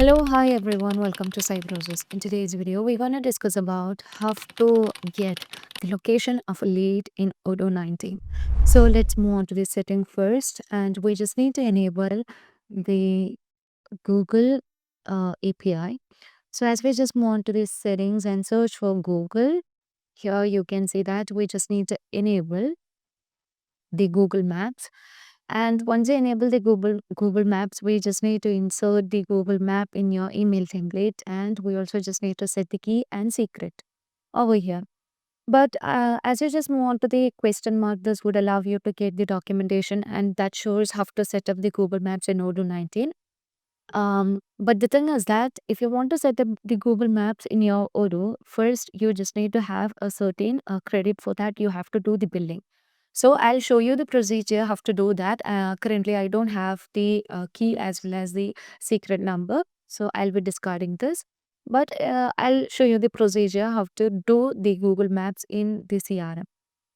Hello, hi everyone. Welcome to Cybrosys. In today's video, we're going to discuss about how to get the location of a lead in Odoo 19. So let's move on to the setting first, and we just need to enable the Google API. So as we just move on to the settings and search for Google, here you can see that we just need to enable the Google Maps. And once you enable the Google Maps, we just need to insert the Google Map in your email template, and we also just need to set the key and secret over here. But as you just move on to the question mark, this would allow you to get the documentation, and that shows how to set up the Google Maps in Odoo 19. But the thing is that if you want to set up the Google Maps in your Odoo, first you just need to have a certain credit. For that you have to do the billing. So I'll show you the procedure how to do that. Currently, I don't have the key as well as the secret number, so I'll be discarding this. But I'll show you the procedure how to do the Google Maps in the CRM.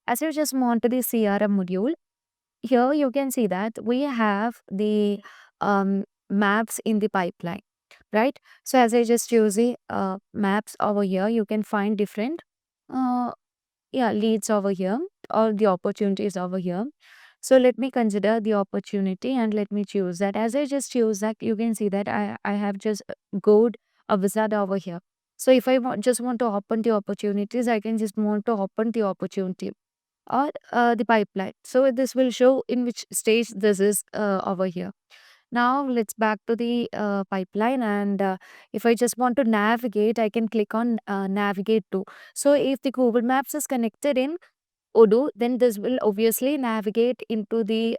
As you just move on to the CRM module, here you can see that we have the maps in the pipeline, right? So as I just use the maps over here, you can find different uh, leads over here or the opportunities over here. So let me consider the opportunity and let me choose that. As I just choose that, you can see that I have just got a wizard over here. So if I just want to open the opportunities, I can just want to open the opportunity or the pipeline. So this will show in which stage this is over here. Now let's back to the pipeline, and if I just want to navigate, I can click on navigate to. So if the Google Maps is connected in Odoo, then this will obviously navigate into the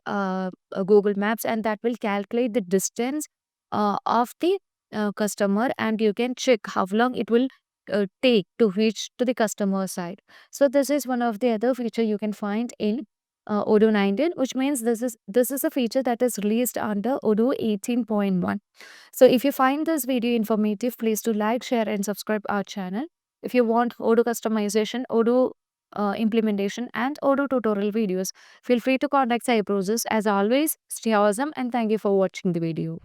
Google Maps, and that will calculate the distance of the customer, and you can check how long it will take to reach to the customer side. So this is one of the other feature you can find in Odoo 19, which means this is a feature that is released under Odoo 18.1. So if you find this video informative, please do like, share, and subscribe our channel. If you want Odoo customization, Odoo implementation, and Odoo tutorial videos, feel free to contact Cybrosys. As always, stay awesome and thank you for watching the video.